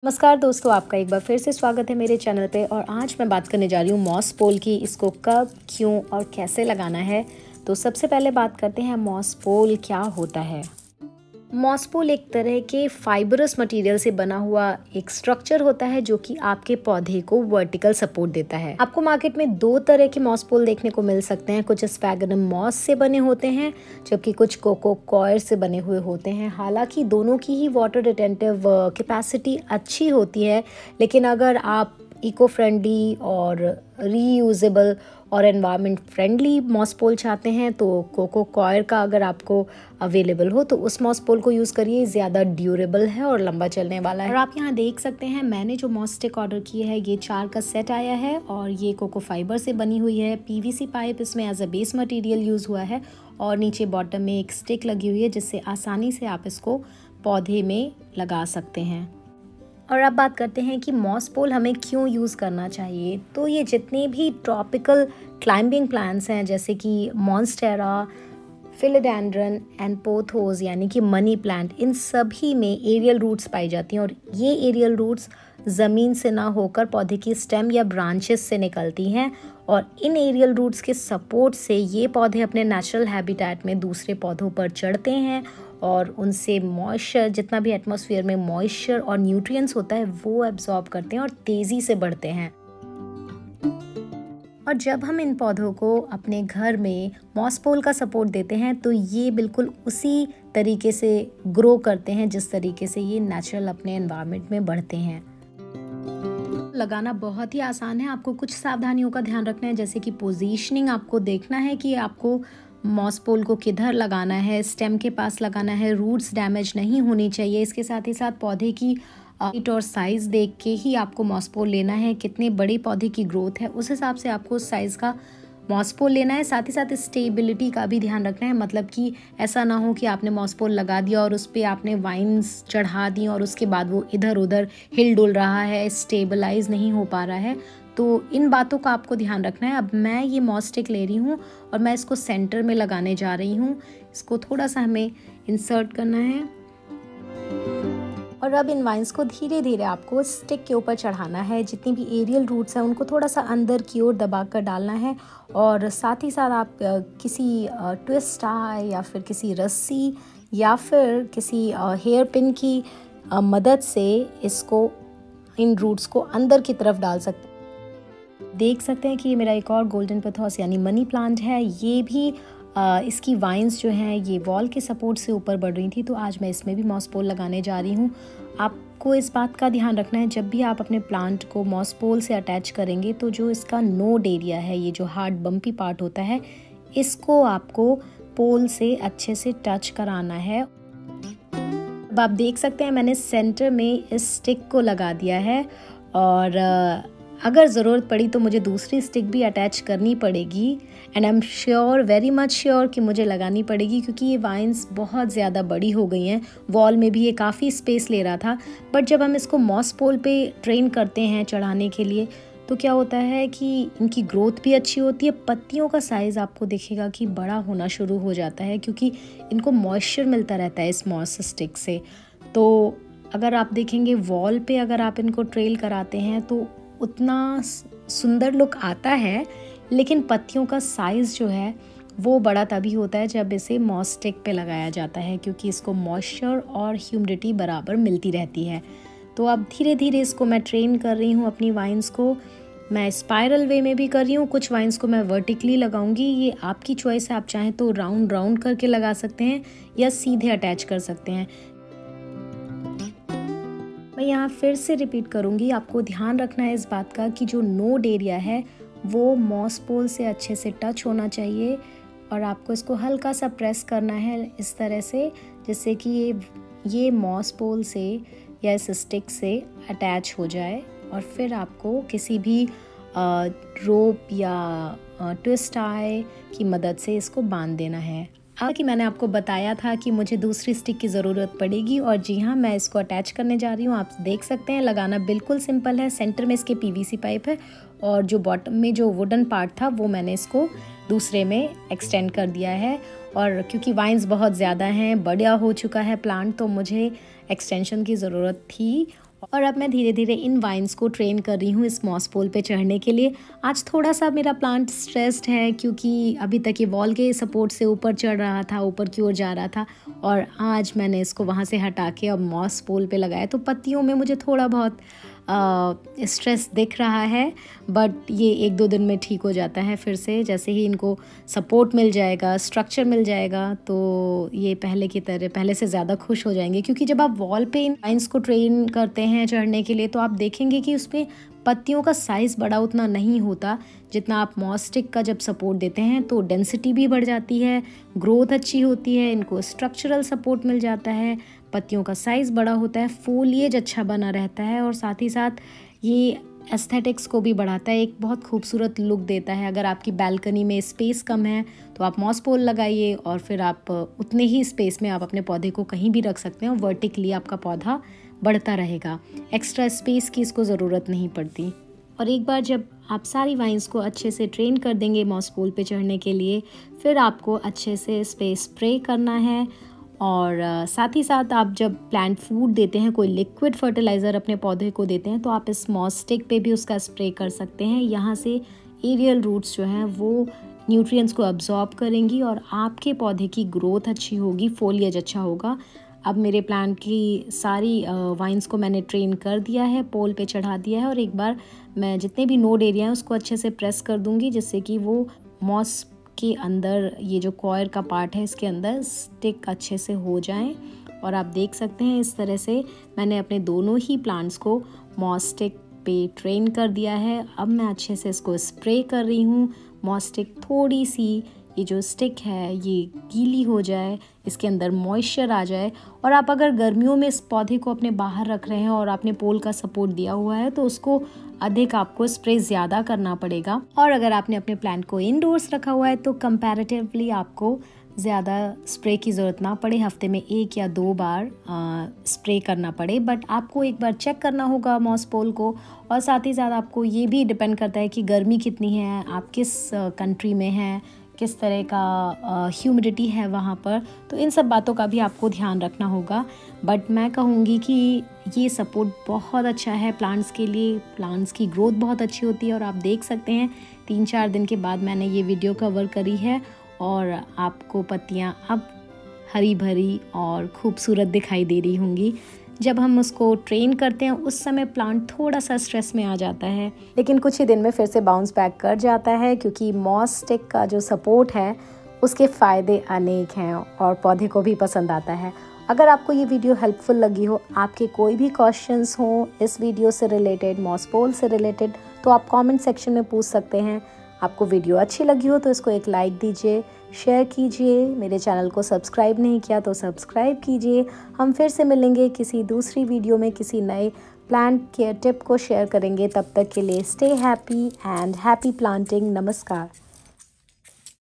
नमस्कार दोस्तों, आपका एक बार फिर से स्वागत है मेरे चैनल पे। और आज मैं बात करने जा रही हूँ मॉस पोल की। इसको कब, क्यों और कैसे लगाना है। तो सबसे पहले बात करते हैं मॉस पोल क्या होता है। मॉस पोल एक तरह के फाइबरस मटेरियल से बना हुआ एक स्ट्रक्चर होता है जो कि आपके पौधे को वर्टिकल सपोर्ट देता है। आपको मार्केट में दो तरह के मॉस पोल देखने को मिल सकते हैं। कुछ स्फैगनम मॉस से बने होते हैं जबकि कुछ कोको कॉयर से बने हुए होते हैं। हालांकि दोनों की ही वाटर रिटेंटिव कैपेसिटी अच्छी होती है, लेकिन अगर आप इको फ्रेंडली और रीयूजेबल और एनवायरनमेंट फ्रेंडली मॉस पोल चाहते हैं तो कोको कॉयर का अगर आपको अवेलेबल हो तो उस मॉस पोल को यूज़ करिए। ज़्यादा ड्यूरेबल है और लंबा चलने वाला है। और आप यहाँ देख सकते हैं मैंने जो मॉस स्टिक ऑर्डर की है ये 4 का सेट आया है और ये कोको फाइबर से बनी हुई है। पीवीसी पाइप इसमें as a base material use हुआ है और नीचे बॉटम में एक स्टिक लगी हुई है जिससे आसानी से आप इसको पौधे में लगा सकते हैं। और अब बात करते हैं कि मॉस पोल हमें क्यों यूज़ करना चाहिए। तो ये जितने भी ट्रॉपिकल क्लाइंबिंग प्लांट्स हैं जैसे कि मॉन्स्टेरा, फिलोडेंड्रन एंड पोथोस यानी कि मनी प्लांट, इन सभी में एरियल रूट्स पाई जाती हैं और ये एरियल रूट्स ज़मीन से ना होकर पौधे की स्टेम या ब्रांचेस से निकलती हैं और इन एरियल रूट्स के सपोर्ट से ये पौधे अपने नेचुरल हैबिटेट में दूसरे पौधों पर चढ़ते हैं और उनसे मॉइस्चर, जितना भी एटमॉस्फेयर में मॉइस्चर और न्यूट्रिएंट्स होता है वो एब्जॉर्ब करते हैं और तेज़ी से बढ़ते हैं। और जब हम इन पौधों को अपने घर में मॉस पोल का सपोर्ट देते हैं तो ये बिल्कुल उसी तरीके से ग्रो करते हैं जिस तरीके से ये नेचुरल अपने एनवायरनमेंट में बढ़ते हैं। लगाना बहुत ही आसान है। आपको कुछ सावधानियों का ध्यान रखना है, जैसे कि पोजीशनिंग आपको देखना है कि आपको मॉस पोल को किधर लगाना है, स्टेम के पास लगाना है, रूट्स डैमेज नहीं होनी चाहिए। इसके साथ ही साथ पौधे की हाइट और साइज़ देख के ही आपको मॉस पोल लेना है। कितने बड़े पौधे की ग्रोथ है उस हिसाब से आपको साइज़ का मॉस पोल लेना है। साथ ही साथ स्टेबिलिटी का भी ध्यान रखना है, मतलब कि ऐसा ना हो कि आपने मॉस पोल लगा दिया और उस पर आपने वाइन्स चढ़ा दी और उसके बाद वो इधर उधर हिल डुल रहा है, स्टेबलाइज नहीं हो पा रहा है। तो इन बातों का आपको ध्यान रखना है। अब मैं ये मॉस स्टिक ले रही हूँ और मैं इसको सेंटर में लगाने जा रही हूँ। इसको थोड़ा सा हमें इंसर्ट करना है और अब इन वाइन्स को धीरे धीरे आपको स्टिक के ऊपर चढ़ाना है। जितनी भी एरियल रूट्स हैं उनको थोड़ा सा अंदर की ओर दबा कर डालना है और साथ ही साथ आप किसी ट्विस्ट टाई या फिर किसी रस्सी या फिर किसी हेयर पिन की मदद से इसको, इन रूट्स को अंदर की तरफ डाल सकते हैं। देख सकते हैं कि ये मेरा एक और गोल्डन पोथोस यानी मनी प्लांट है। ये भी इसकी वाइन्स जो हैं ये वॉल के सपोर्ट से ऊपर बढ़ रही थी, तो आज मैं इसमें भी मॉस पोल लगाने जा रही हूँ। आपको इस बात का ध्यान रखना है जब भी आप अपने प्लांट को मॉस पोल से अटैच करेंगे तो जो इसका नोड एरिया है, ये जो हार्ड बम्पी पार्ट होता है, इसको आपको पोल से अच्छे से टच कराना है। अब आप देख सकते हैं मैंने सेंटर में इस स्टिक को लगा दिया है और अगर ज़रूरत पड़ी तो मुझे दूसरी स्टिक भी अटैच करनी पड़ेगी and I am sure, very much sure कि मुझे लगानी पड़ेगी क्योंकि ये वाइन्स बहुत ज़्यादा बड़ी हो गई हैं। वॉल में भी ये काफ़ी स्पेस ले रहा था, बट जब हम इसको मॉस पोल पे ट्रेन करते हैं चढ़ाने के लिए तो क्या होता है कि इनकी ग्रोथ भी अच्छी होती है। पत्तियों का साइज़ आपको दिखेगा कि बड़ा होना शुरू हो जाता है क्योंकि इनको मॉइस्चर मिलता रहता है इस मॉस स्टिक से। तो अगर आप देखेंगे वॉल पे अगर आप इनको ट्रेल कराते हैं तो उतना सुंदर लुक आता है, लेकिन पत्तियों का साइज़ जो है वो बड़ा तभी होता है जब इसे मॉस स्टिक पे लगाया जाता है क्योंकि इसको मॉइस्चर और ह्यूमिडिटी बराबर मिलती रहती है। तो अब धीरे धीरे इसको मैं ट्रेन कर रही हूँ अपनी वाइन्स को। मैं स्पाइरल वे में भी कर रही हूँ, कुछ वाइन्स को मैं वर्टिकली लगाऊंगी। ये आपकी चॉइस है, आप चाहें तो राउंड राउंड करके लगा सकते हैं या सीधे अटैच कर सकते हैं। मैं यहाँ फिर से रिपीट करूँगी, आपको ध्यान रखना है इस बात का कि जो नोड एरिया है वो मॉस पोल से अच्छे से टच होना चाहिए और आपको इसको हल्का सा प्रेस करना है इस तरह से जिससे कि ये मॉस पोल से या इस स्टिक से अटैच हो जाए और फिर आपको किसी भी रोप या ट्विस्ट टाई की मदद से इसको बांध देना है। कि मैंने आपको बताया था कि मुझे दूसरी स्टिक की ज़रूरत पड़ेगी और जी हाँ, मैं इसको अटैच करने जा रही हूँ। आप देख सकते हैं लगाना बिल्कुल सिंपल है। सेंटर में इसके पीवीसी पाइप है और जो बॉटम में जो वुडन पार्ट था वो मैंने इसको दूसरे में एक्सटेंड कर दिया है। और क्योंकि वाइन्स बहुत ज़्यादा हैं, बड़ा हो चुका है प्लांट, तो मुझे एक्सटेंशन की ज़रूरत थी और अब मैं धीरे धीरे इन वाइन्स को ट्रेन कर रही हूँ इस मॉस पोल पे चढ़ने के लिए। आज थोड़ा सा मेरा प्लांट स्ट्रेस्ड है क्योंकि अभी तक ये वॉल के सपोर्ट से ऊपर चढ़ रहा था, ऊपर की ओर जा रहा था, और आज मैंने इसको वहाँ से हटा के अब मॉस पोल पे लगाया। तो पत्तियों में मुझे थोड़ा बहुत स्ट्रेस दिख रहा है, बट ये 1-2 दिन में ठीक हो जाता है फिर से। जैसे ही इनको सपोर्ट मिल जाएगा, स्ट्रक्चर मिल जाएगा, तो ये पहले की तरह पहले से ज़्यादा खुश हो जाएंगे। क्योंकि जब आप वॉल पे इन लाइन्स को ट्रेन करते हैं चढ़ने के लिए तो आप देखेंगे कि उसमें पत्तियों का साइज़ बड़ा उतना नहीं होता जितना आप मॉस स्टिक का जब सपोर्ट देते हैं, तो डेंसिटी भी बढ़ जाती है, ग्रोथ अच्छी होती है, इनको स्ट्रक्चरल सपोर्ट मिल जाता है, पत्तियों का साइज़ बड़ा होता है, फोलिएज अच्छा बना रहता है, और साथ ही साथ ये एस्थेटिक्स को भी बढ़ाता है, एक बहुत खूबसूरत लुक देता है। अगर आपकी बालकनी में स्पेस कम है तो आप मॉस पोल लगाइए और फिर आप उतने ही स्पेस में आप अपने पौधे को कहीं भी रख सकते हैं और वर्टिकली आपका पौधा बढ़ता रहेगा। एक्स्ट्रा स्पेस की इसको ज़रूरत नहीं पड़ती। और एक बार जब आप सारी वाइन्स को अच्छे से ट्रेन कर देंगे मॉस पोल पे चढ़ने के लिए, फिर आपको अच्छे से स्प्रे करना है। और साथ ही साथ आप जब प्लांट फूड देते हैं, कोई लिक्विड फर्टिलाइज़र अपने पौधे को देते हैं, तो आप इस मॉस स्टिक पे भी उसका स्प्रे कर सकते हैं। यहाँ से एरियल रूट्स जो हैं वो न्यूट्रिएंट्स को अब्जॉर्ब करेंगी और आपके पौधे की ग्रोथ अच्छी होगी, फोलिएज अच्छा होगा। अब मेरे प्लांट की सारी वाइन्स को मैंने ट्रेन कर दिया है, पोल पे चढ़ा दिया है, और एक बार मैं जितने भी नोड एरिया हैं उसको अच्छे से प्रेस कर दूंगी, जिससे कि वो मॉस के अंदर, ये जो कॉयर का पार्ट है इसके अंदर स्टिक अच्छे से हो जाएं। और आप देख सकते हैं इस तरह से मैंने अपने दोनों ही प्लांट्स को मॉस स्टिक पे ट्रेन कर दिया है। अब मैं अच्छे से इसको स्प्रे कर रही हूँ। मॉस स्टिक थोड़ी सी, ये जो स्टिक है ये गीली हो जाए, इसके अंदर मॉइस्चर आ जाए। और आप अगर गर्मियों में इस पौधे को अपने बाहर रख रहे हैं और आपने पोल का सपोर्ट दिया हुआ है तो उसको अधिक आपको स्प्रे ज़्यादा करना पड़ेगा। और अगर आपने अपने प्लांट को इनडोर्स रखा हुआ है तो कंपैरेटिवली आपको ज़्यादा स्प्रे की ज़रूरत ना पड़े, हफ्ते में 1 या 2 बार स्प्रे करना पड़े। बट आपको एक बार चेक करना होगा मॉस पोल को, और साथ ही साथ आपको ये भी डिपेंड करता है कि गर्मी कितनी है, आप किस कंट्री में हैं, किस तरह का ह्यूमिडिटी है वहाँ पर, तो इन सब बातों का भी आपको ध्यान रखना होगा। बट मैं कहूँगी कि ये सपोर्ट बहुत अच्छा है प्लांट्स के लिए, प्लांट्स की ग्रोथ बहुत अच्छी होती है। और आप देख सकते हैं 3-4 दिन के बाद मैंने ये वीडियो कवर करी है और आपको पत्तियाँ अब हरी भरी और खूबसूरत दिखाई दे रही होंगी। जब हम उसको ट्रेन करते हैं उस समय प्लांट थोड़ा सा स्ट्रेस में आ जाता है, लेकिन कुछ ही दिन में फिर से बाउंस बैक कर जाता है, क्योंकि मॉस स्टिक का जो सपोर्ट है उसके फ़ायदे अनेक हैं और पौधे को भी पसंद आता है। अगर आपको ये वीडियो हेल्पफुल लगी हो, आपके कोई भी क्वेश्चंस हो इस वीडियो से रिलेटेड, मॉस पोल से रिलेटेड, तो आप कमेंट सेक्शन में पूछ सकते हैं। आपको वीडियो अच्छी लगी हो तो इसको एक लाइक दीजिए, शेयर कीजिए, मेरे चैनल को सब्सक्राइब नहीं किया तो सब्सक्राइब कीजिए। हम फिर से मिलेंगे किसी दूसरी वीडियो में, किसी नए प्लांट केयर टिप को शेयर करेंगे। तब तक के लिए stay happy and happy planting. नमस्कार।